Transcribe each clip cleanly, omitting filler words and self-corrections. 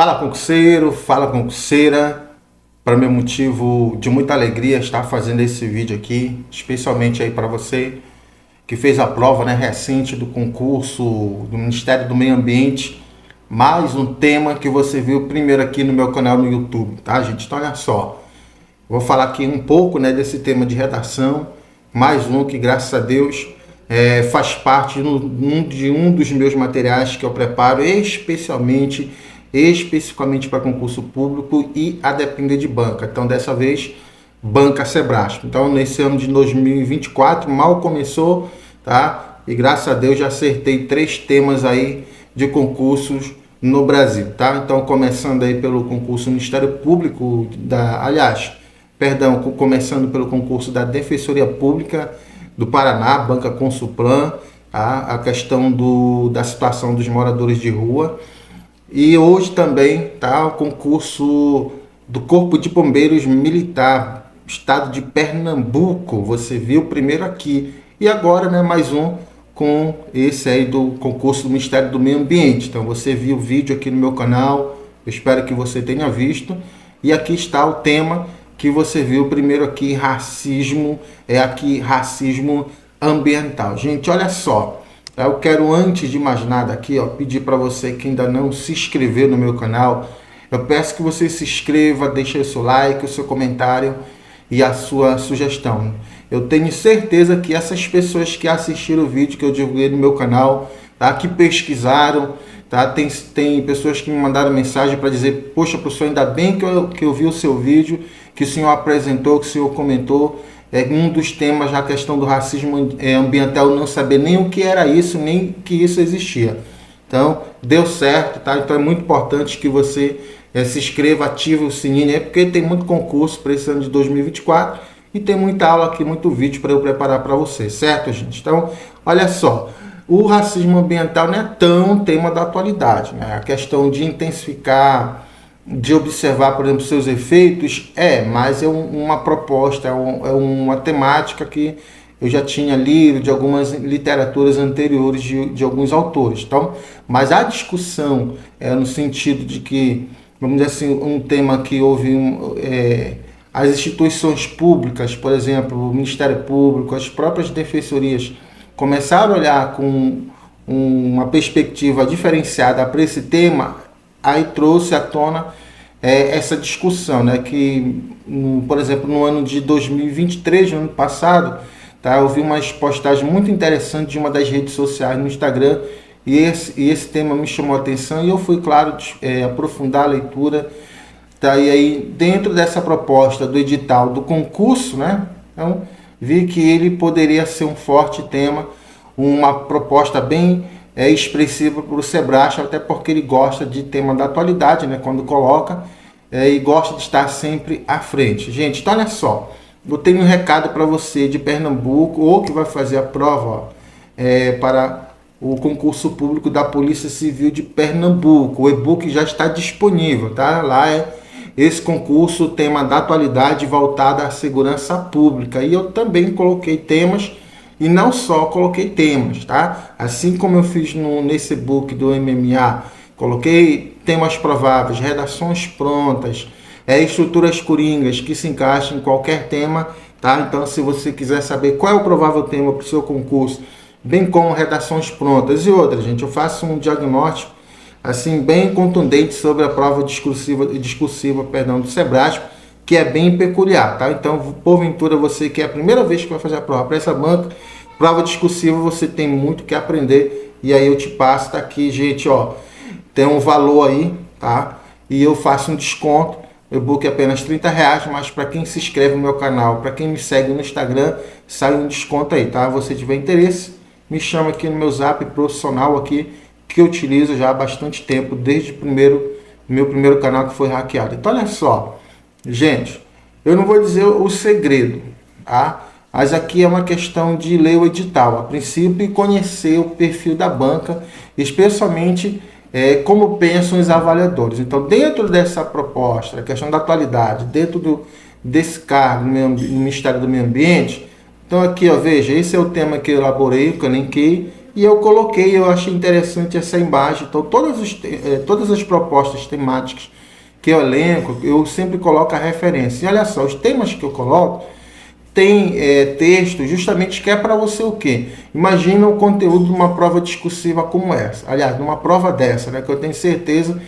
Fala concurseiro, fala concurseira. Para mim é motivo de muita alegria estar fazendo esse vídeo aqui, especialmente aí para você que fez a prova, né, recente do concurso do Ministério do Meio Ambiente. Mais um tema que você viu primeiro aqui no meu canal no YouTube, tá, gente? Então olha só, vou falar aqui um pouco, né, desse tema de redação, mais um que graças a Deus faz parte de um dos meus materiais que eu preparo especificamente para concurso público e a depender de banca. Então, dessa vez, banca Sebrasp. Então, nesse ano de 2024, mal começou, tá? E graças a Deus já acertei 3 temas aí de concursos no Brasil, tá? Então, começando aí pelo concurso do Ministério Público, começando pelo concurso da Defensoria Pública do Paraná, Banca Consulplan, tá? A questão da situação dos moradores de rua. E hoje também tá o concurso do Corpo de Bombeiros Militar, Estado de Pernambuco. Você viu primeiro aqui. E agora, né, mais um com esse aí do concurso do Ministério do Meio Ambiente. Então você viu o vídeo aqui no meu canal, eu espero que você tenha visto. E aqui está o tema que você viu primeiro aqui, racismo ambiental. Gente, olha só. Eu quero, antes de mais nada aqui, pedir para você que ainda não se inscreveu no meu canal, eu peço que você se inscreva, deixe o seu like, o seu comentário e a sua sugestão. Eu tenho certeza que essas pessoas que assistiram o vídeo que eu divulguei no meu canal, tá, que pesquisaram, tá, tem pessoas que me mandaram mensagem para dizer: poxa, professor, ainda bem que eu vi o seu vídeo, que o senhor apresentou, que o senhor comentou. Um dos temas, a questão do racismo ambiental, não saber nem o que era isso, nem que isso existia. Então, deu certo, tá? Então é muito importante que você se inscreva, ative o sininho, porque tem muito concurso para esse ano de 2024 e tem muita aula aqui, muito vídeo para eu preparar para você, certo, gente? Então, olha só, o racismo ambiental não é tão tema da atualidade, né? A questão de intensificar, de observar, por exemplo, seus efeitos, mas é uma proposta, é uma temática que eu já tinha lido de algumas literaturas anteriores de alguns autores. Então, mas a discussão no sentido de que, vamos dizer assim, um tema que houve as instituições públicas, por exemplo, o Ministério Público, as próprias defensorias, começaram a olhar com uma perspectiva diferenciada para esse tema. Aí trouxe à tona essa discussão, né, que, por exemplo, no ano de 2023, no ano passado, tá, eu vi umas postagens muito interessantes de uma das redes sociais no Instagram, e esse tema me chamou a atenção, e eu fui, claro, aprofundar a leitura, tá, e aí dentro dessa proposta do edital do concurso, né, então, vi que ele poderia ser um forte tema, uma proposta bem expressivo para o Sebrasp, até porque ele gosta de tema da atualidade, né, quando coloca, e gosta de estar sempre à frente. Gente, então olha só, eu tenho um recado para você de Pernambuco, ou que vai fazer a prova para o concurso público da Polícia Civil de Pernambuco. O e-book já está disponível, tá? Lá esse concurso, tema da atualidade voltada à segurança pública. E eu também coloquei temas. E não só coloquei temas, tá? Assim como eu fiz nesse e-book do MMA, coloquei temas prováveis, redações prontas, estruturas coringas que se encaixem em qualquer tema, tá? Então, se você quiser saber qual é o provável tema para o seu concurso, bem como redações prontas e outras, gente, eu faço um diagnóstico assim bem contundente sobre a prova discursiva do Sebrasp, que é bem peculiar, tá? Então, porventura, você que é a primeira vez que vai fazer a prova para essa banca, prova discursiva, você tem muito que aprender, e aí eu te passo, tá aqui, gente, tem um valor aí, tá? E eu faço um desconto, o e-book é apenas R$30, mas para quem se inscreve no meu canal, para quem me segue no Instagram, sai um desconto aí, tá? Se você tiver interesse, me chama aqui no meu zap profissional aqui, que eu utilizo já há bastante tempo, desde meu primeiro canal que foi hackeado. Então, olha só, gente, eu não vou dizer o segredo, tá? Mas aqui é uma questão de ler o edital, a princípio, e conhecer o perfil da banca, especialmente como pensam os avaliadores. Então, dentro dessa proposta, a questão da atualidade, dentro desse cargo no Ministério do Meio Ambiente, então aqui, veja, esse é o tema que eu elaborei, que eu elenquei, e eu coloquei, eu achei interessante essa imagem. Então, todas as propostas temáticas que eu elenco, eu sempre coloco a referência. E olha só, os temas que eu coloco tem texto justamente que é para você o quê? Imagina o conteúdo de uma prova discursiva como essa. Aliás, numa prova dessa, né, que eu tenho certeza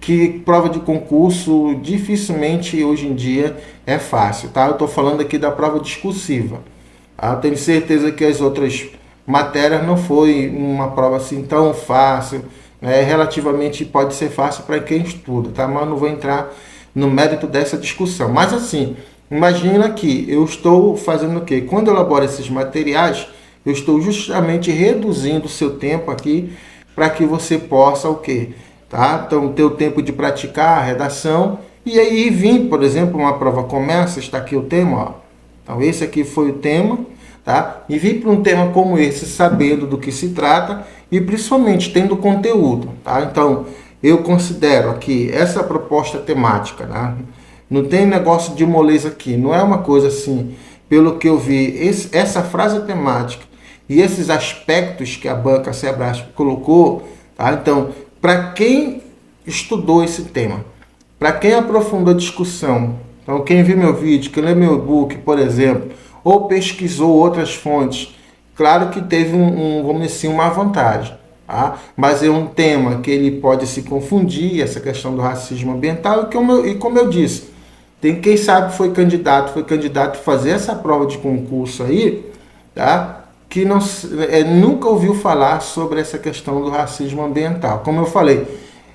que prova de concurso dificilmente hoje em dia é fácil, tá? Eu estou falando aqui da prova discursiva. Tá? Eu tenho certeza que as outras matérias não foi uma prova assim tão fácil, né? Relativamente pode ser fácil para quem estuda, tá? Mas eu não vou entrar no mérito dessa discussão. Mas assim, imagina que eu estou fazendo o quê? Quando eu elaboro esses materiais, eu estou justamente reduzindo o seu tempo aqui para que você possa o quê? Tá? Então, ter o tempo de praticar a redação e aí vir, por exemplo, uma prova começa, está aqui o tema, ó. Então, esse aqui foi o tema, tá? E vir para um tema como esse, sabendo do que se trata e principalmente tendo conteúdo, tá? Então, eu considero aqui essa proposta temática, tá? Não tem negócio de moleza aqui, não é uma coisa assim, pelo que eu vi, essa frase temática e esses aspectos que a banca Sebrasp colocou, tá? Então, para quem estudou esse tema, para quem aprofundou a discussão, então quem viu meu vídeo, quem leu meu e-book, por exemplo, ou pesquisou outras fontes, claro que teve vamos dizer assim, uma vantagem, tá? Mas é um tema que ele pode se confundir, essa questão do racismo ambiental, e como eu disse, tem quem sabe foi candidato a fazer essa prova de concurso aí, tá? Que não, nunca ouviu falar sobre essa questão do racismo ambiental. Como eu falei,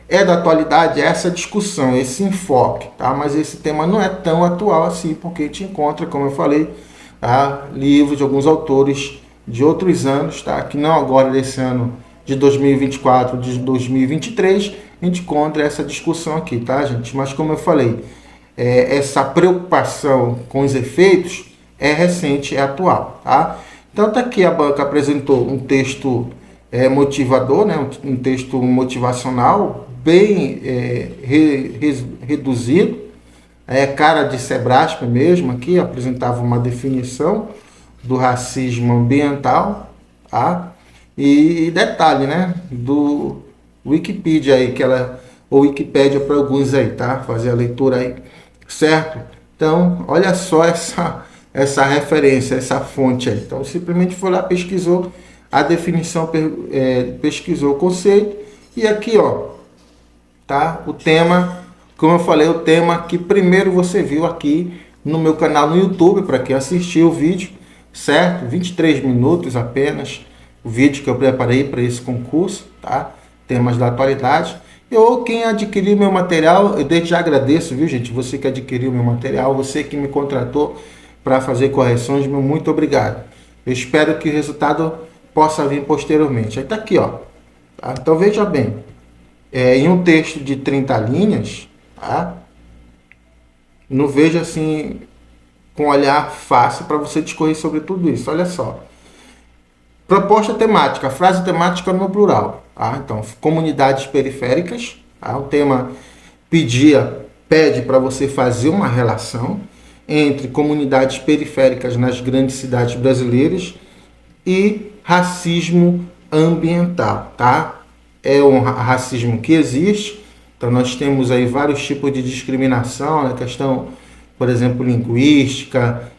é da atualidade essa discussão, esse enfoque, tá? Mas esse tema não é tão atual assim, porque te encontra, como eu falei, tá? Livros de alguns autores de outros anos, tá? Que não agora desse ano de 2024, de 2023, a gente encontra essa discussão aqui, tá, gente? Mas como eu falei, essa preocupação com os efeitos é recente, é atual, tá? Então, tá aqui a banca apresentou um texto motivador, né? Um texto motivacional, bem reduzido, cara de Sebrasp mesmo, aqui apresentava uma definição do racismo ambiental, tá? E detalhe, né? Do Wikipedia aí, ou Wikipédia para alguns aí, tá? Fazer a leitura aí, certo? Então, olha só essa referência, essa fonte aí. Então, simplesmente foi lá, pesquisou a definição, pesquisou o conceito, e aqui, ó, tá? O tema, como eu falei, o tema que primeiro você viu aqui no meu canal no YouTube, para quem assistiu o vídeo, certo? 23 minutos apenas, o vídeo que eu preparei para esse concurso, tá? Temas da atualidade. Ou quem adquiriu meu material, eu desde já agradeço, viu, gente? Você que adquiriu meu material, você que me contratou para fazer correções, meu muito obrigado. Eu espero que o resultado possa vir posteriormente. Aí tá aqui, ó. Tá? Então veja bem, em um texto de 30 linhas, tá? Não veja assim com olhar fácil para você discorrer sobre tudo isso. Olha só. Proposta temática, frase temática no plural. Tá? Então, comunidades periféricas. Tá? O tema pede para você fazer uma relação entre comunidades periféricas nas grandes cidades brasileiras e racismo ambiental. Tá? É um racismo que existe. Então, nós temos aí vários tipos de discriminação, né? Questão, por exemplo, linguística,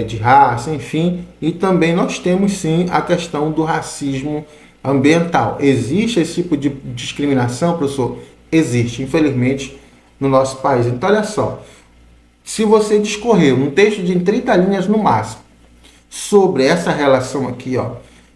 de raça, enfim, e também nós temos sim a questão do racismo ambiental. Existe esse tipo de discriminação, professor? Existe, infelizmente, no nosso país. Então, olha só, se você discorrer um texto de 30 linhas no máximo sobre essa relação aqui, ó,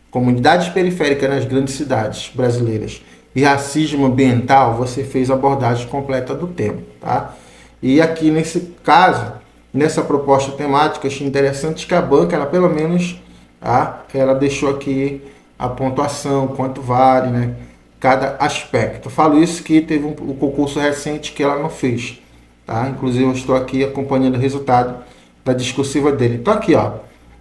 comunidades periféricas nas grandes cidades brasileiras e racismo ambiental, você fez a abordagem completa do tema, tá? E aqui nesse caso, nessa proposta temática, achei interessante que a banca, ela pelo menos, ela deixou aqui a pontuação, quanto vale, né, cada aspecto. Eu falo isso que teve um concurso recente que ela não fez, tá? Inclusive eu estou aqui acompanhando o resultado da discursiva dele. Então aqui, ó,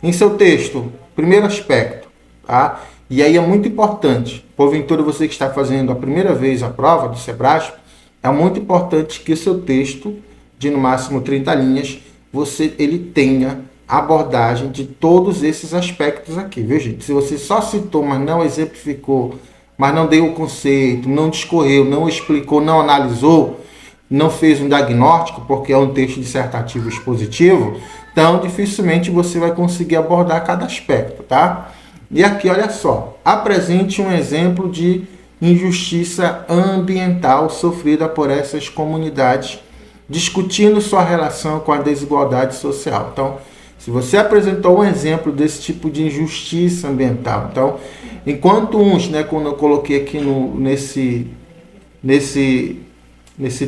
em seu texto, primeiro aspecto, tá? E aí é muito importante, porventura você que está fazendo a primeira vez a prova do Sebrasp, é muito importante que o seu texto, de no máximo 30 linhas, ele tenha abordagem de todos esses aspectos aqui, viu, gente? Se você só citou, mas não exemplificou, mas não deu o conceito, não discorreu, não explicou, não analisou, não fez um diagnóstico, porque é um texto dissertativo expositivo, então dificilmente você vai conseguir abordar cada aspecto, tá? E aqui, olha só, apresente um exemplo de injustiça ambiental sofrida por essas comunidades, discutindo sua relação com a desigualdade social. Então, se você apresentou um exemplo desse tipo de injustiça ambiental, então, enquanto uns, né, quando eu coloquei aqui nesse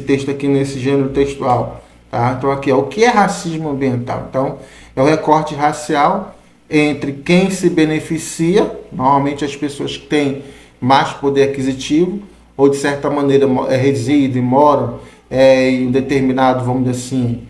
texto aqui, nesse gênero textual, tá? Então aqui, ó, o que é racismo ambiental? Então, é o recorte racial entre quem se beneficia, normalmente as pessoas que têm mais poder aquisitivo, ou de certa maneira residem, moram em um determinado, vamos dizer assim,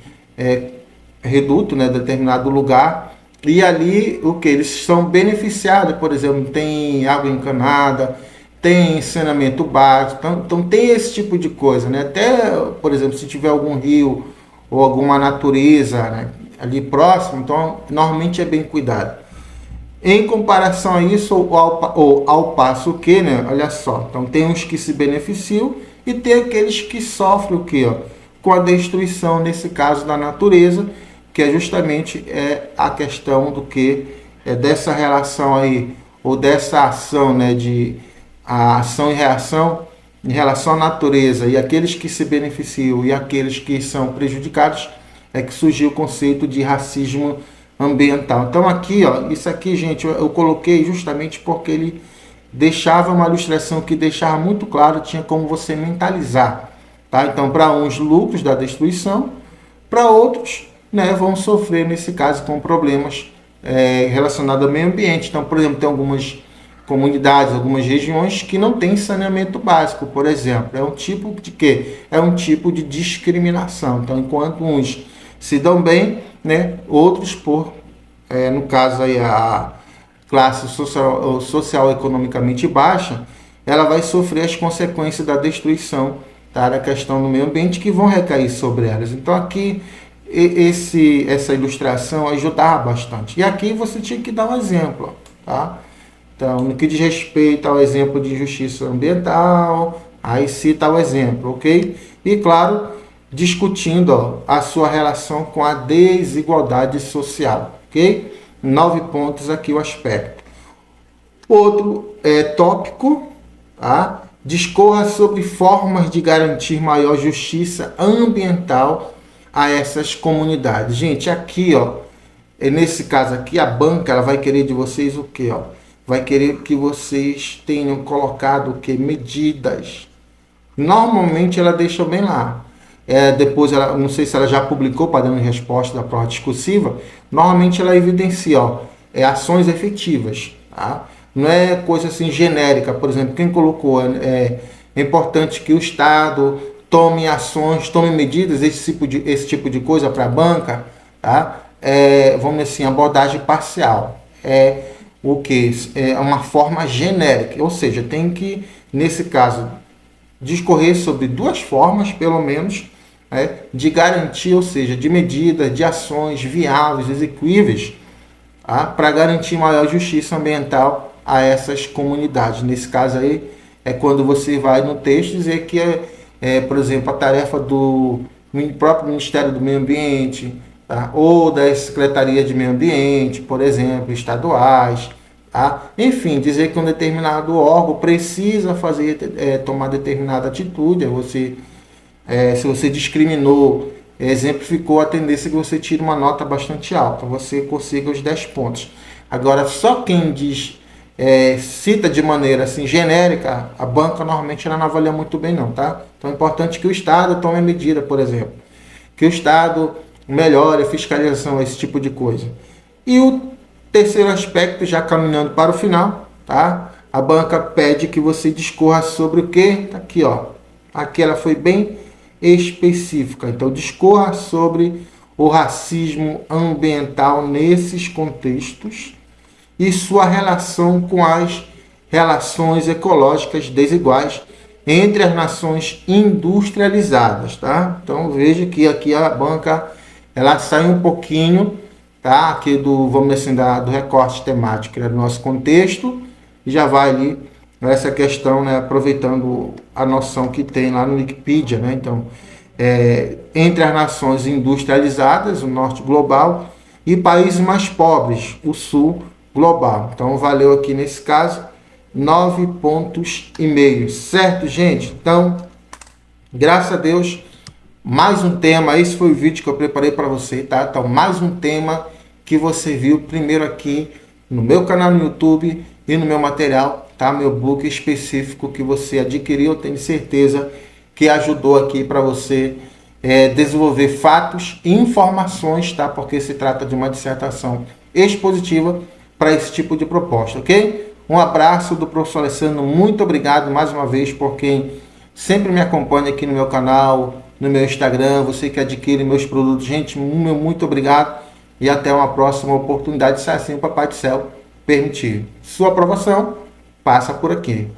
reduto, né, determinado lugar, e ali o que? Eles são beneficiados, por exemplo, tem água encanada, tem saneamento básico, então tem esse tipo de coisa, né? Até, por exemplo, se tiver algum rio ou alguma natureza, né, ali próximo, então normalmente é bem cuidado. Em comparação a isso, ou ao passo que, né? Olha só, então tem uns que se beneficiam e tem aqueles que sofrem o quê? Ó, com a destruição, nesse caso, da natureza, que é justamente a questão do que dessa relação aí, ou dessa ação, né, de a ação e reação em relação à natureza, e aqueles que se beneficiam e aqueles que são prejudicados, é que surgiu o conceito de racismo ambiental. Então aqui, ó, isso aqui, gente, eu coloquei justamente porque ele deixava uma ilustração que deixava muito claro, tinha como você mentalizar, tá? Então, para uns, lucros da destruição, para outros, né, vão sofrer, nesse caso, com problemas relacionados ao meio ambiente. Então, por exemplo, tem algumas comunidades, algumas regiões que não tem saneamento básico, por exemplo. É um tipo de quê? É um tipo de discriminação. Então, enquanto uns se dão bem, né, outros, no caso aí, a classe social economicamente baixa, ela vai sofrer as consequências da destruição, tá, da questão do meio ambiente, que vão recair sobre elas. Então, aqui, essa ilustração ajudava bastante. E aqui você tinha que dar um exemplo, tá? Então, no que diz respeito ao exemplo de injustiça ambiental, aí cita o exemplo, ok? E, claro, discutindo, ó, a sua relação com a desigualdade social, ok? 9 pontos aqui o aspecto. Outro tópico, tá? Discorra sobre formas de garantir maior justiça ambiental a essas comunidades. Gente, aqui, ó, nesse caso aqui, a banca, ela vai querer de vocês o quê, ó? Vai querer que vocês tenham colocado o quê? Medidas. Normalmente ela deixa bem lá. Depois, ela, não sei se ela já publicou para dando resposta da prova discursiva, normalmente ela evidencia, ó, ações efetivas, tá? Não é coisa assim genérica. Por exemplo, quem colocou, é importante que o Estado tome ações, tome medidas, esse tipo de coisa para a banca, tá? Vamos dizer assim, abordagem parcial. O que? É uma forma genérica, ou seja, tem que, nesse caso, discorrer sobre duas formas, pelo menos, de garantia, ou seja, de medidas, de ações viáveis, execuíveis, tá, para garantir maior justiça ambiental a essas comunidades. Nesse caso aí, é quando você vai no texto dizer que por exemplo, a tarefa do próprio Ministério do Meio Ambiente, tá, ou das Secretarias de Meio Ambiente, por exemplo, estaduais, tá? Enfim, dizer que um determinado órgão precisa tomar determinada atitude. Se você discriminou, exemplificou, a tendência é que você tire uma nota bastante alta, você consiga os 10 pontos. Agora, só quem cita de maneira assim genérica, a banca normalmente ela não avalia muito bem não, tá? Então é importante que o Estado tome medida, por exemplo, que o Estado melhore a fiscalização, esse tipo de coisa. E o terceiro aspecto, já caminhando para o final, tá? A banca pede que você discorra sobre o que? Tá aqui, ó. Aqui ela foi bem específica. Então, discorra sobre o racismo ambiental nesses contextos e sua relação com as relações ecológicas desiguais entre as nações industrializadas, tá? Então, veja que aqui a banca ela sai um pouquinho, tá? Aqui do, vamos assim, do recorte temático, né, do nosso contexto, e já vai ali essa questão, né, aproveitando a noção que tem lá no Wikipedia, né? Então, entre as nações industrializadas, o norte global, e países mais pobres, o sul global. Então, valeu aqui nesse caso 9,5 pontos, certo, gente? Então, graças a Deus, mais um tema. Esse foi o vídeo que eu preparei para você, tá? Então, mais um tema que você viu primeiro aqui no meu canal no YouTube e no meu material, tá? Meu book específico que você adquiriu, eu tenho certeza que ajudou aqui para você desenvolver fatos e informações, tá? Porque se trata de uma dissertação expositiva para esse tipo de proposta, ok? Um abraço do professor Alessandro, muito obrigado mais uma vez por quem sempre me acompanha aqui no meu canal, no meu Instagram, você que adquire meus produtos. Gente, muito obrigado e até uma próxima oportunidade, se assim o Papai do Céu permitir. Sua aprovação passa por aqui.